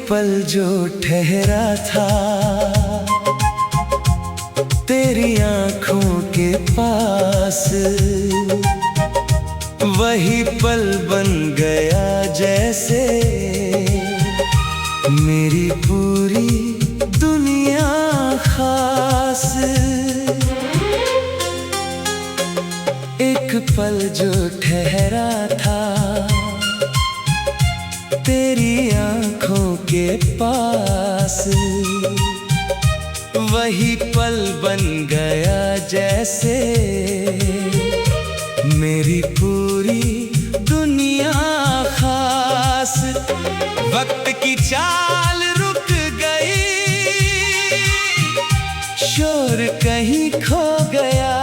पल जो ठहरा था तेरी आँखों के पास, वही पल बन गया जैसे मेरी पूरी दुनिया खास। एक पल जो ठहरा था तेरी आँखों के पास, वही पल बन गया जैसे मेरी पूरी दुनिया खास। वक्त की चाल रुक गई, शोर कहीं खो गया,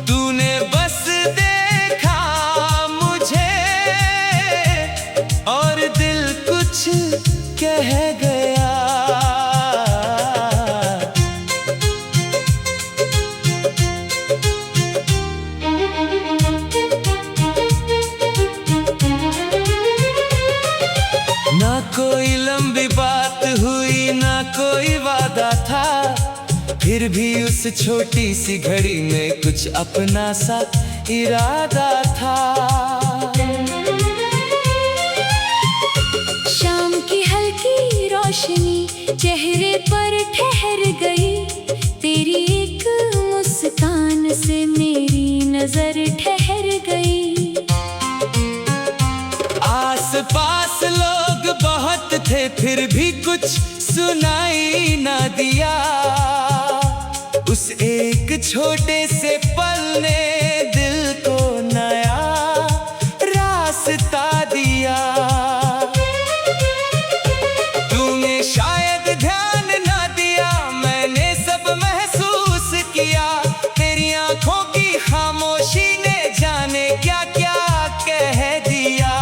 तूने बस देखा मुझे और दिल कुछ कह गया। ना कोई लंबी बात हुई, ना कोई वादा था, फिर भी उस छोटी सी घड़ी में कुछ अपना सा इरादा था। शाम की हल्की रोशनी चेहरे पर ठहर गई, तेरी एक मुस्कान से मेरी नजर ठहर गई। आस पास लोग बहुत थे फिर भी कुछ सुनाई ना दिया, उस एक छोटे से पल ने दिल को नया रास्ता दिया। तूने शायद ध्यान ना दिया, मैंने सब महसूस किया, तेरी आंखों की खामोशी ने जाने क्या क्या कह दिया।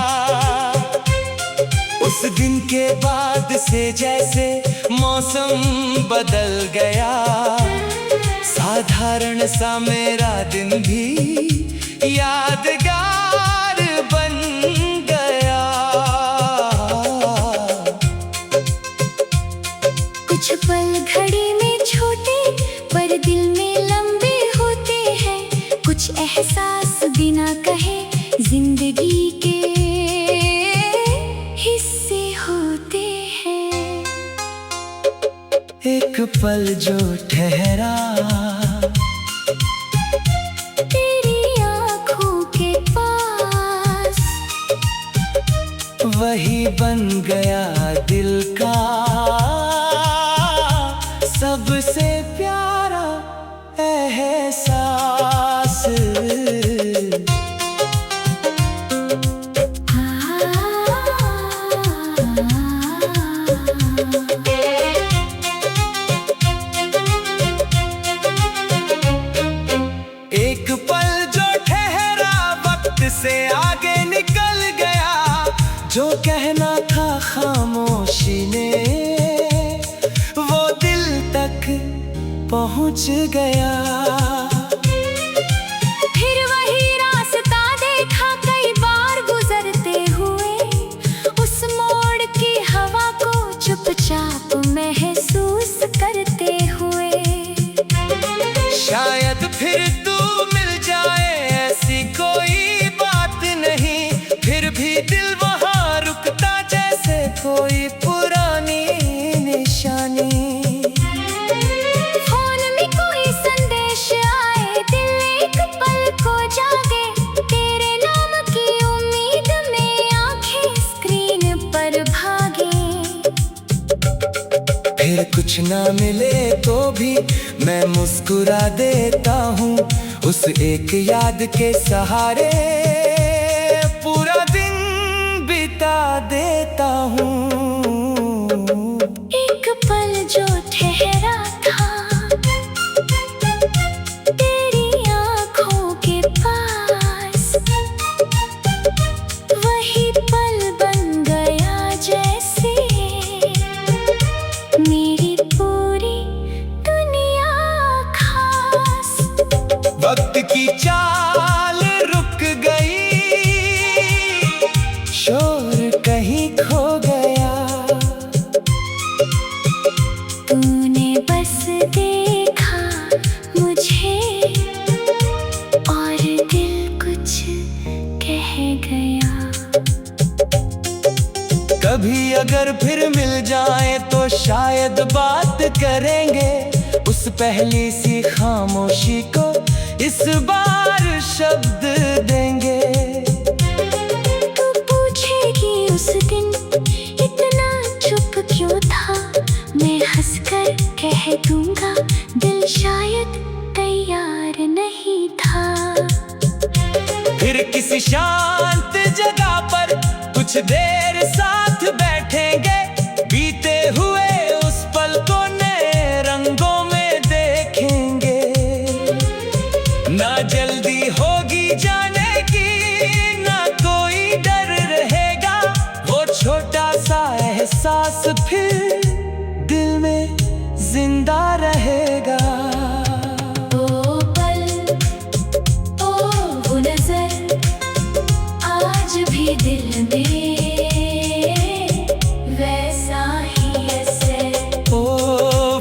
उस दिन के बाद से जैसे मौसम बदल गया, साधारण सा मेरा दिन भी यादगार बन गया। कुछ पल घड़ी में छोटे पर दिल में लंबे होते हैं, कुछ एहसास बिना कहे जिंदगी के हिस्से होते हैं। एक पल जो ठहरा तेरी आँखों के पास, वही बन गया दिल का सबसे प्यारा एहसास। एक पल जो ठहरा वक्त से आगे निकल गया, जो कहना था खामोशी ने वो दिल तक पहुंच गया। फिर वही रास्ता देखा कई बार गुजरते हुए, उस मोड़ की हवा को चुपचाप महसूस करते हुए। शायद फिर तू मिल जाए, ऐसी कोई बात नहीं, फिर भी दिल वहाँ रुकता जैसे कोई पुरानी निशानी। फोन में कोई संदेश आए, दिल एक पल को जागे, तेरे नाम की उम्मीद में आंखें स्क्रीन पर भागे। फिर कुछ ना मिले तो भी मैं मुस्कुरा देता हूँ, उस एक याद के सहारे पूरा दिन बिता देता हूँ। एक पल जो ठहरा था तेरी आँखों के पास, वही पल बन गया जैसे मेरी पूरी दुनिया खास। वक्त की चाल रुक गई, शोर कहीं शायद बात करेंगे उस पहली सी खामोशी को इस बार शब्द देंगे। तू पूछेगी उस दिन इतना चुप क्यों था, मैं हंसकर कह दूंगा दिल शायद तैयार नहीं था। फिर किसी शांत जगह पर कुछ देर साथ बैठेंगे, बीते हुए उस पल को नए रंगों में देखेंगे। ना जल्दी होगी जाने की, ना कोई डर रहेगा, वो छोटा सा एहसास फिर दिल में जिंदा रहेगा। ओ पल, ओ वो नजर, आज भी दिल में वैसा ही असर। ओ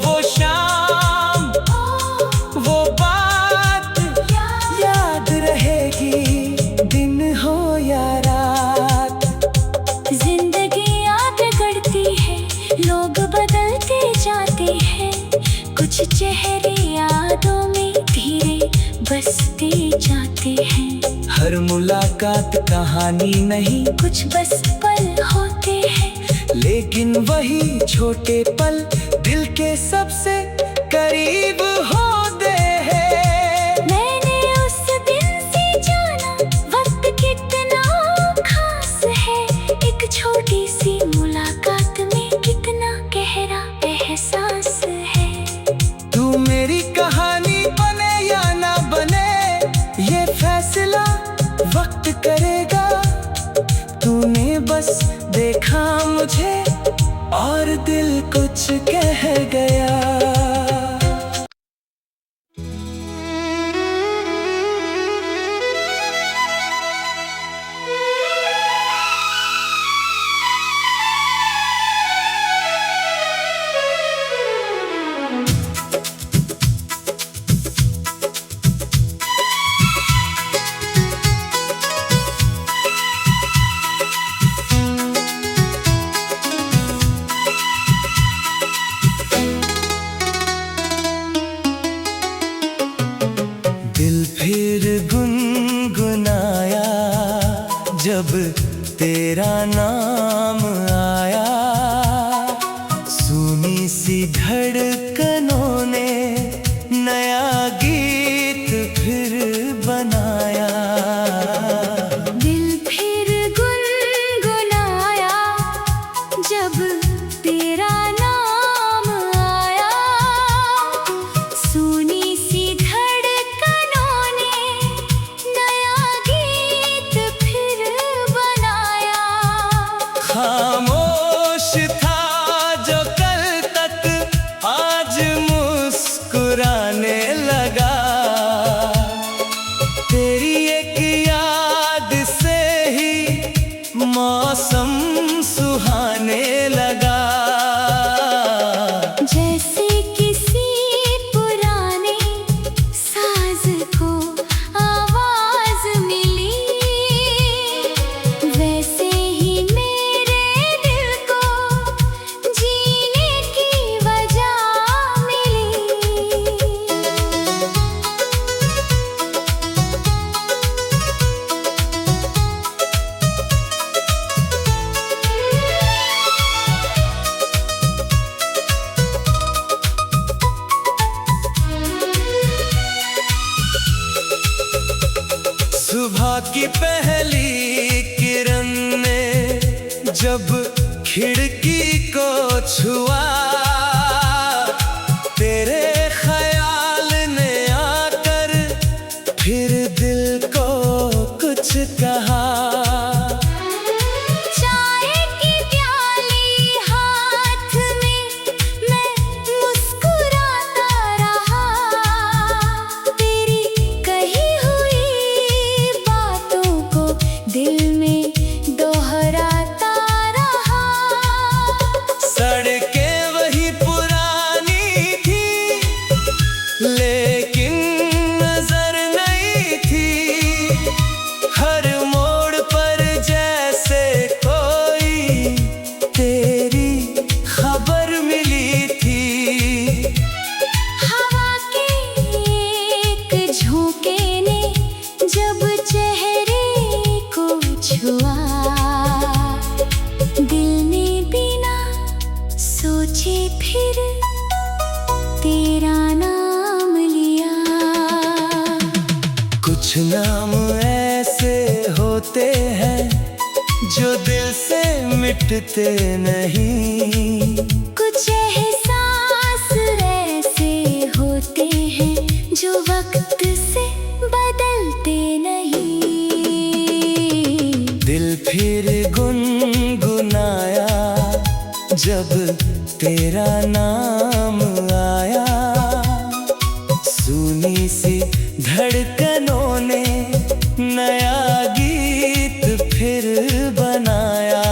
वो शाम, वो बात याद रहेगी, दिन हो या रात। जिंदगी आगे बढ़ती है, लोग बदलते जाते हैं, कुछ चेहरे यादों में धीरे बसते जाते हैं। हर मुलाकात कहानी नहीं, कुछ बस पल होते हैं, लेकिन वही छोटे पल दिल के सबसे करीब होते हैं। मैंने उस दिन से जाना वक्त कितना खास है, एक छोटी सी मुलाकात में कितना गहरा एहसास है। तू मेरी कहानी बने या ना बने, ये फैसला वक्त करेगा। तूने बस देखा मुझे और दिल कुछ कह गया। दिल फिर गुनगुनाया जब तेरा नाम आया, सुनी सी धड़कनों ने नया गीत फिर बनाया। दिल फिर गुनगुनाया जब तेरा नाम आया, सुनी सी धड़कनों ने नया गीत फिर बनाया। खामोश था जो कल तक आज मुस्कुराने लगा, तेरी एक याद से ही मौसम सुहाने लगा। जैसे किसी पुराने साज को आवाज मिली, वैसे ही मेरे दिल को जीने की वजह मिली। सुबह की पहली किरण ने जब खिड़की को छुआ, तेरे ख्याल ने आकर फिर दिल को कुछ कहा। चाय की प्याली हाथ में मैं मुस्कुराता रहा, तेरी कही हुई बातों को दिल में दोहराता रहा। सड़कें वही पुरानी थी, लेकिन नजर नहीं थी। हर मोड़ पर जैसे कोई तेरी खबर मिली। झोंके ने जब चेहरे को छुआ, दिल ने बिना सोचे फिर तेरा नाम लिया। कुछ नाम ऐसे होते हैं जो दिल से मिटते नहीं, कुछ एहसास ऐसे होते हैं जो वक्त से बदलते नहीं। दिल फिर गुनगुनाया जब तेरा नाम आया, सूनी सी धड़कनों ने नया गीत फिर बनाया।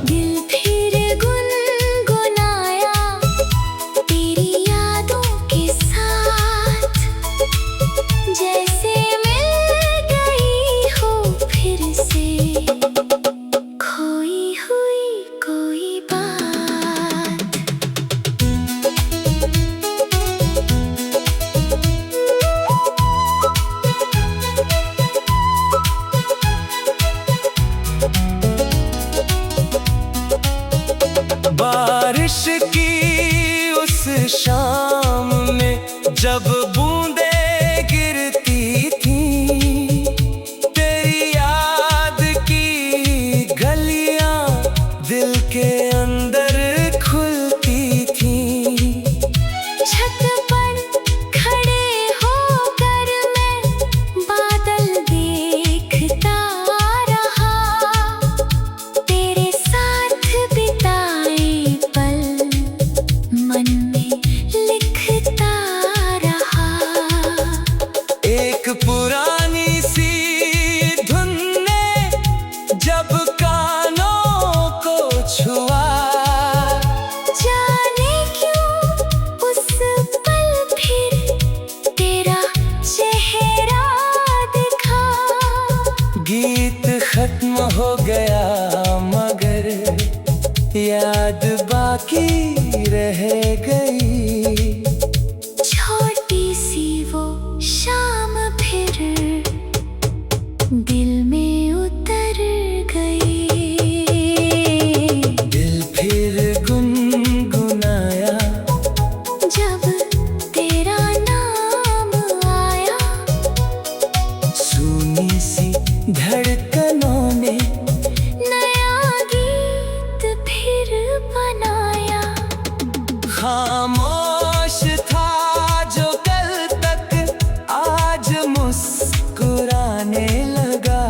दिल फिर गुनगुनाया तेरी यादों के साथ, जैसे मिल गई हो फिर से खोई हुई कोई बात। बारिश की उस शाम में जब बूंदें गिरती थीं, तेरी याद की गलियां दिल के अंदर खुलती थीं। छत पर खड़े होकर मैं बादल देखता रहा, तेरे साथ बिताए पल मन में लिखता रहा। एक पुरानी सी धुन ने जब कानों को छुआ, जाने क्यों उस पल फिर तेरा चेहरा दिखा। गीत खत्म हो गया मगर याद बाकी रह गई। छोटी सी वो शाम फिर दिल में उतर गई। दिल फिर गुनगुनाया जब तेरा नाम आया, सूनी सी धड़कनों ने नया गीत फिर बनाया। खामोश था जो कल तक आज मुस्कुराने लगा।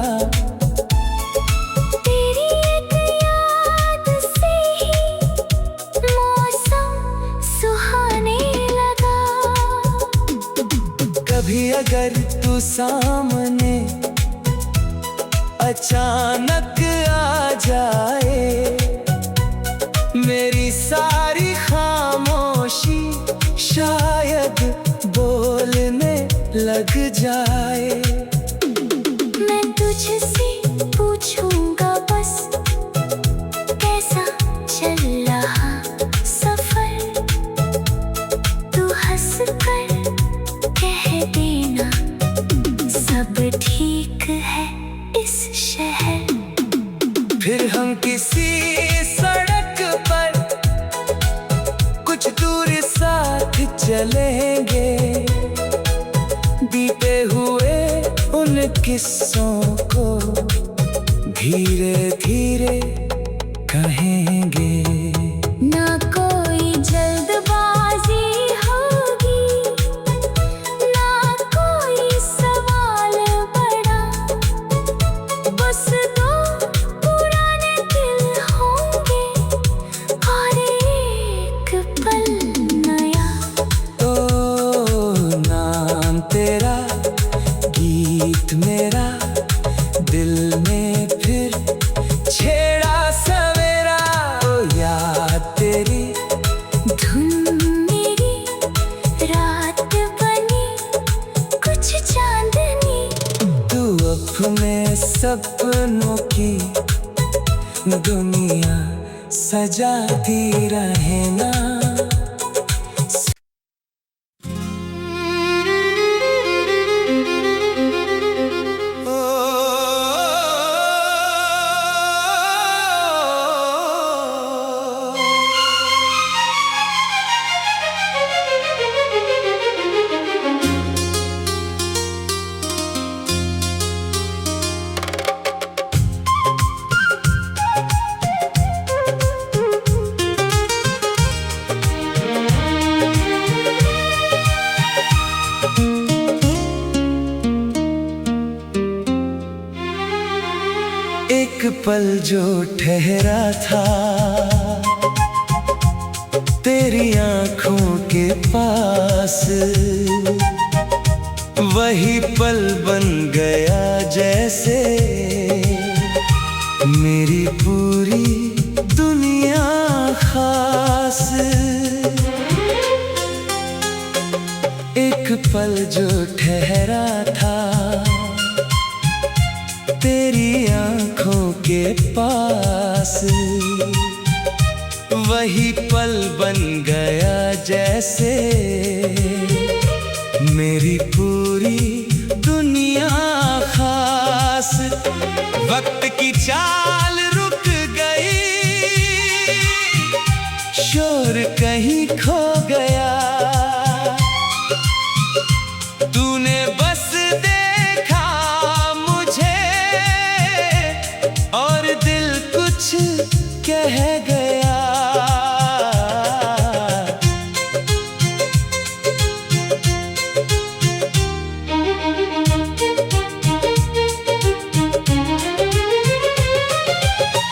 तेरी एक याद से ही मौसम सुहाने लगा। कभी अगर तू सामने अचानक आ जाए, मेरी सारी खामोशी शायद बोलने लग जाए। मैं तुझसे पूछूंगा बस कैसा चल रहा सफर, तू हंस कर कह देना सब ठीक है इस शहर। फिर हम किसी सड़क पर कुछ दूर साथ चलेंगे, बीते हुए उन किस्सों को धीरे धीरे कहेंगे। ना कोई जल्दबाजी होगी, ना कोई सवाल बड़ा, बस दो पुराने दिल होंगे और एक पल नया। ओ नाम तेरा, गीत मेरा, दिल में फिर छेड़ा सवेरा। ओ याद तेरी, धुन मेरी, रात बनी कुछ चांदनी। तू अपने सपनों की दुनिया सजाती रहे ना। पल जो ठहरा था तेरी आंखों के पास, वही पल बन गया जैसे मेरी पूरी दुनिया खास। एक पल जो ठहरा था तेरी आंखों के पास, वही पल बन गया जैसे मेरी पूरी दुनिया खास। वक्त की चाल रुक गई, शोर कहीं खो गया, तूने बस देखा मुझे और दिल कुछ कह गया।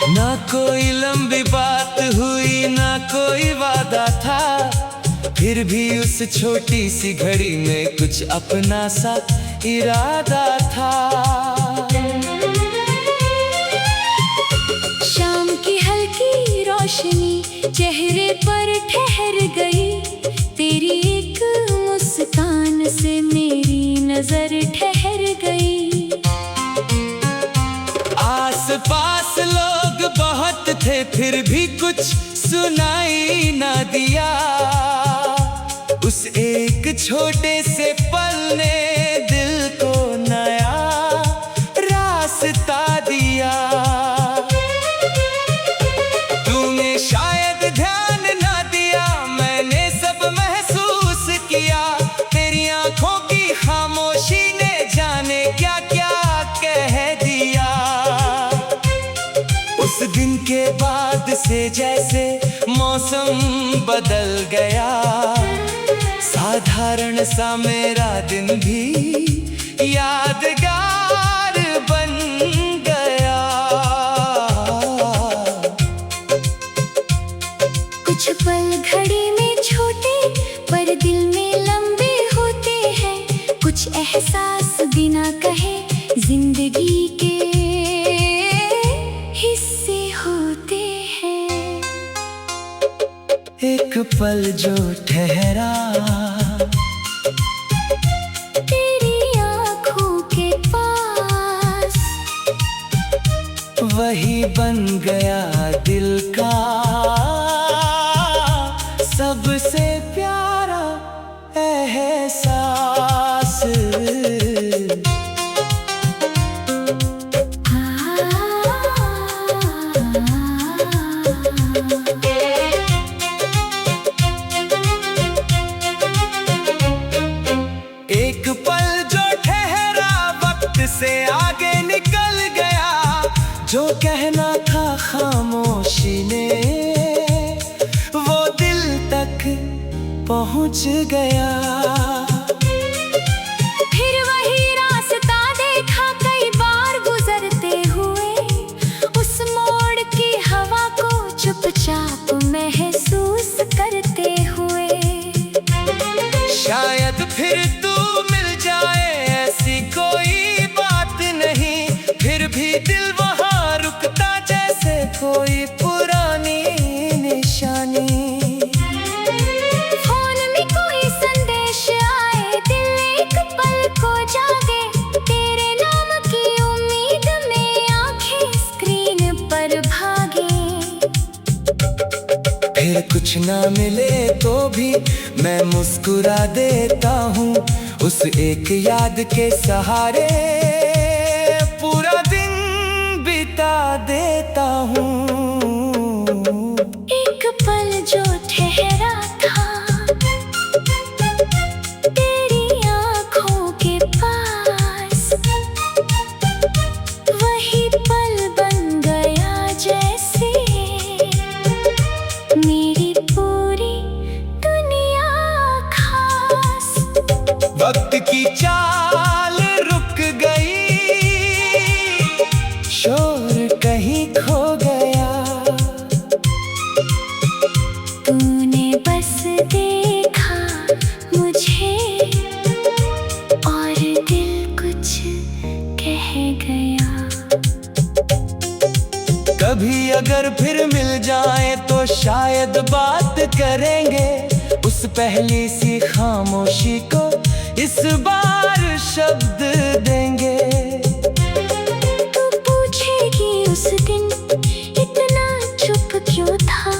ना कोई लंबी बात हुई, ना कोई वादा था, फिर भी उस छोटी सी घड़ी में कुछ अपना सा इरादा था। शाम की हल्की रोशनी चेहरे पर ठहर गई, तेरी एक मुस्कान से मेरी नजर ठहर गई। आस पास लोग बहुत थे फिर भी कुछ सुनाई ना दिया, उस एक छोटे से पल ने दिल को नया रास्ता दिया। तूने शायद ध्यान ना दिया, मैंने सब महसूस किया, तेरी आंखों की खामोशी ने जाने क्या क्या कह दिया। उस दिन के बाद से जैसे मौसम बदल गया, साधारण सा मेरा दिन भी यादगार बन गया। कुछ पल घड़ी में छोटे पर दिल में लंबे होते हैं, कुछ एहसास बिना कहे जिंदगी के हिस्से होते हैं। एक पल जो ठहरा तेरी आंखों के पास, वही बन गया दिल का सबसे प्यारा एहसास। एक पल जो ठहरा वक्त से आगे निकल गया, जो कहना था खामोशी ने वो दिल तक पहुंच गया। फिर वही रास्ता देखा कई बार गुजरते हुए, उस मोड़ की हवा को चुपचाप महसूस करते हुए। शायद फिर तू मिल जाए, ऐसी कोई बात नहीं, फिर भी दिल वहाँ रुकता जैसे कोई पुरानी निशानी। फोन में कोई संदेश आए, दिल एक पल को जागे, तेरे नाम की उम्मीद में आंखें स्क्रीन पर भागे। फिर कुछ ना मिले तो भी मैं मुस्कुरा देता हूँ, उस एक याद के सहारे पूरा दिन बिता देता हूँ। एक पल जो ठहरा था तेरी आंखों के पास, वही पल बन गया जैसे मेरी पूरी दुनिया खास। वक्त की चाल रुक गई, शोर कहीं करेंगे उस पहली सी खामोशी को इस बार शब्द देंगे। तू पूछेगी उस दिन इतना चुप क्यों था,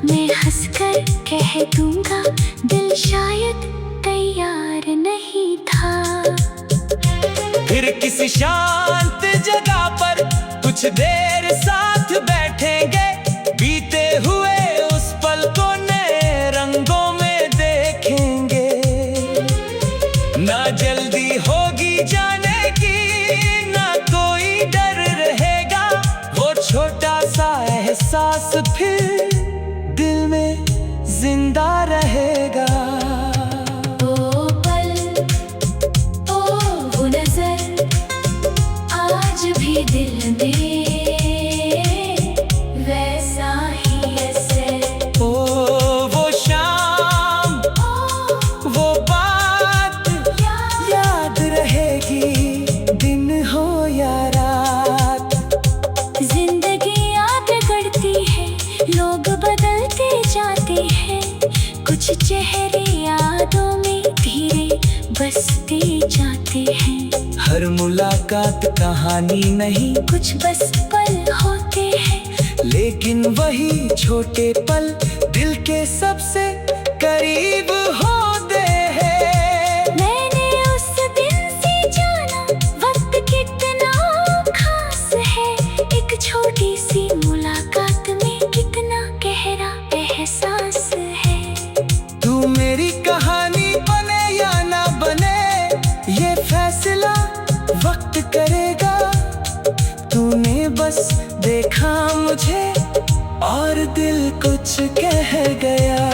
मैं हंसकर कह दूंगा दिल शायद तैयार नहीं था। फिर किसी शांत जगह पर कुछ देर साथ बैठेंगे, बीते हुए उस पल को नए रंगों में देखेंगे। ना जल्दी होगी जाने की, ना कोई डर रहेगा, वो छोटा सा एहसास फिर दिल में जिंदा रहेगा। ओ पल, ओ वो नजर, आज भी दिल में वैसा ही असर। ओ वो शाम, वो बात याद रहेगी, दिन हो या रात। जिंदगी आगे बढ़ती है, लोग बदलते जाते हैं, कुछ चेहरे यादों में धीरे बसते जाते हैं। हर मुलाकात कहानी नहीं, कुछ बस पल होते हैं, लेकिन वही छोटे पल दिल के सबसे करीब होते हैं। मैंने उस दिन से जाना वक्त कितना खास है, एक छोटी सी मुलाकात में कितना गहरा एहसास है। तू मेरी कहानी बने या ना बने, ये फैसला वक्त करेगा। तूने बस देखा मुझे और दिल कुछ कह गया।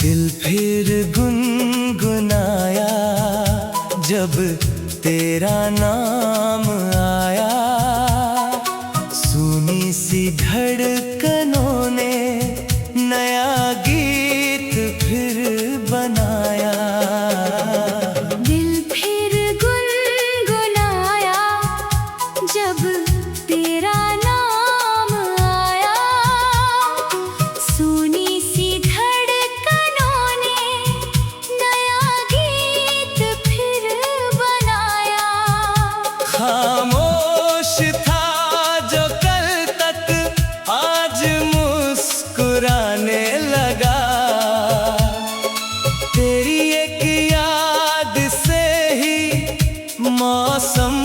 दिल फिर गुनगुनाया जब तेरा नाम आया, सुनी सी धड़कनों ने नया गीत फिर बनाया। दिल फिर गुनगुनाया जब तेरा नाम आया, सुनी सी धड़कनों ने नया गीत फिर बनाया। खामोश था जो कल तक आज मुस्कुराने लगा, तेरी एक याद से ही मौसम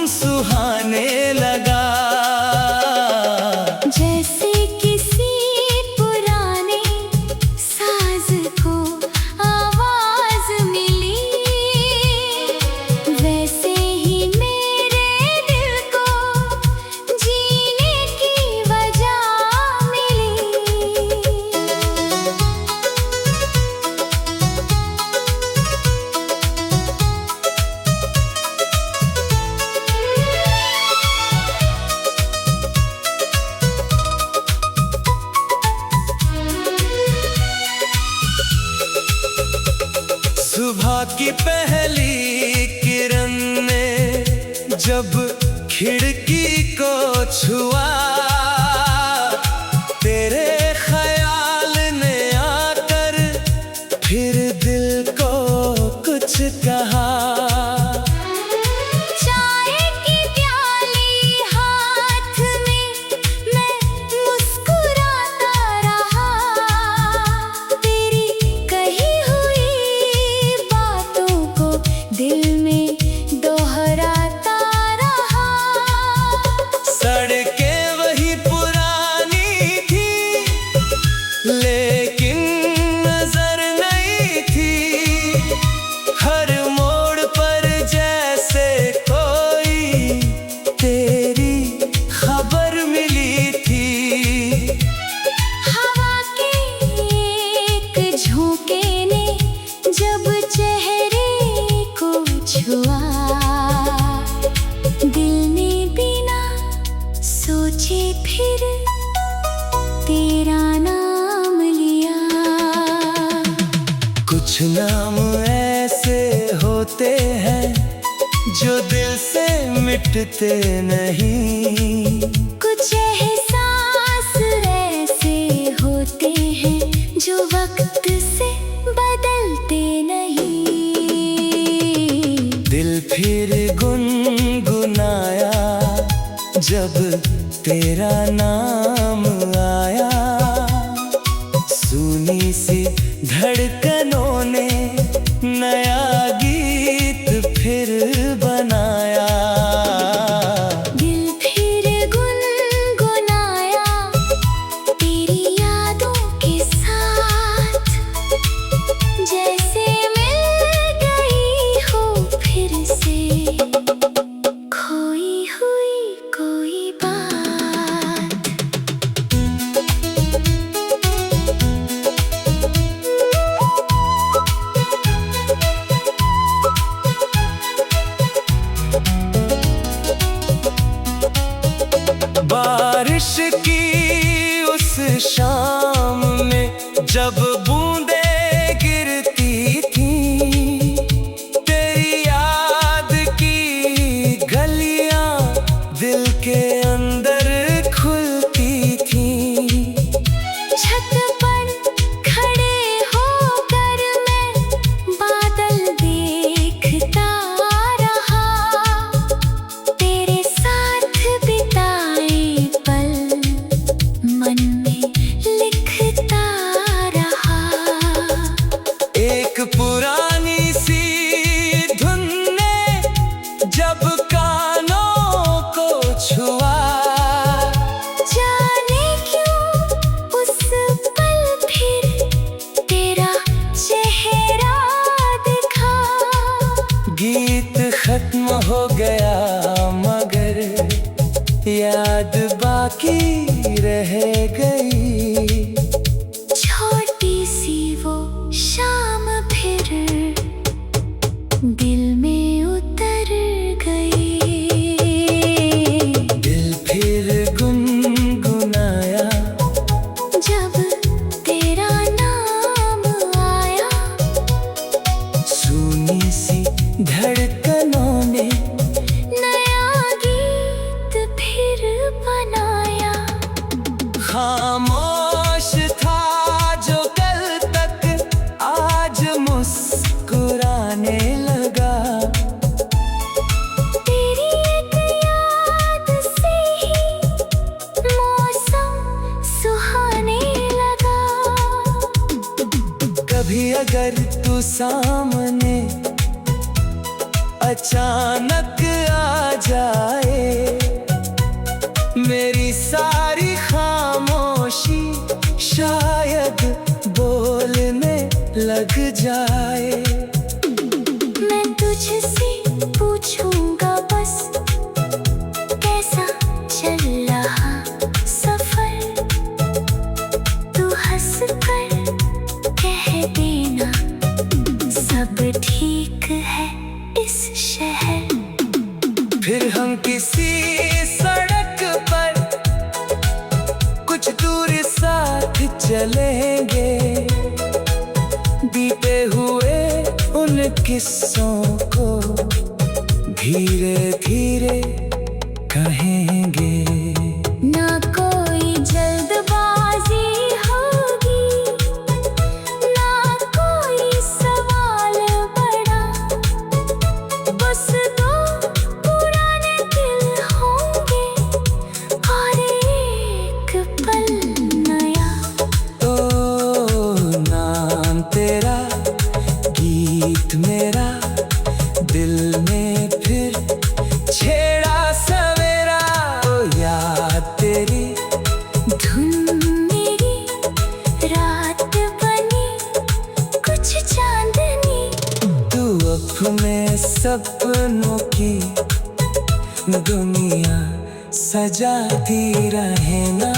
सुहाने लगा। जैसे किसी पुराने साज को आवाज मिली, वैसे ही मेरे दिल को जीने की वजह मिली। सुबह की पहली किरण ने जब खिड़की को छुआ, तेरे ख्याल ने आकर फिर दिल को कुछ कहा। चाय की प्याली हाथ में मैं मुस्कुराता रहा, तेरी कही हुई बातों को दिल में दोहराता रहा। सड़कें झोंके ने जब चेहरे को छुआ, दिल ने बिना सोचे फिर तेरा नाम लिया। कुछ नाम ऐसे होते हैं जो दिल से मिटते नहीं, कुछ एहसास ऐसे होते हैं जो वक्त से बदलते नहीं। दिल फिर गुनगुनाया जब तेरा नाम आया, सूनी सी धड़कनों ने नया गीत फिर बनाया। दिल फिर गुनगुनाया तेरी यादों के साथ, जैसे मिल गई हो फिर से खोई हुई कोई बात। बारिश की उस शाम में जब बूंदें गिरती थीं, तेरी याद की गलियां दिल के अंदर खुलती थीं। छत पर खड़े होकर मैं बादल देखता रहा, तेरे साथ बिताए पल मन में लिखता रहा। एक पुरानी सी धुन ने जब कानों को छुआ, जाने क्यों उस पल फिर तेरा चेहरा दिखा। गीत खत्म हो गया मगर याद बाकी रह गई। छोटी सी वो शाम फिर दिल में उतर गई। दिल फिर गुनगुनाया जब तेरा नाम आया, सूनी सी धड़कनों ने नया गीत फिर बनाया। खामोश था जो कल तक आज मुस्कुराने लगा। तेरी एक याद से ही मौसम सुहाने लगा। कभी अगर तू सामने अचानक आ जाए, मेरी सारी खामोशी शायद बोलने लग जाए। मैं तुझसे पूछूंगा बस कैसा चल रहा सफर, तू हंस कर कह देना सब ठीक है इस शहर। फिर हम किसी सड़क पर कुछ दूर साथ चलेंगे, बीते हुए उन किस्सों को धीरे धीरे कहेंगे। ना कोई जल्दबाजी होगी, ना कोई सवाल बड़ा, बस दो पुराने दिल होंगे और एक पल नया। ओ नाम तेरा, गीत मेरा, दिल में फिर छेड़ा सवेरा। ओ याद तेरी, धुन मेरी, रात बनी कुछ चांदनी। तू अपने सपनों की दुनिया सजाती रहे ना।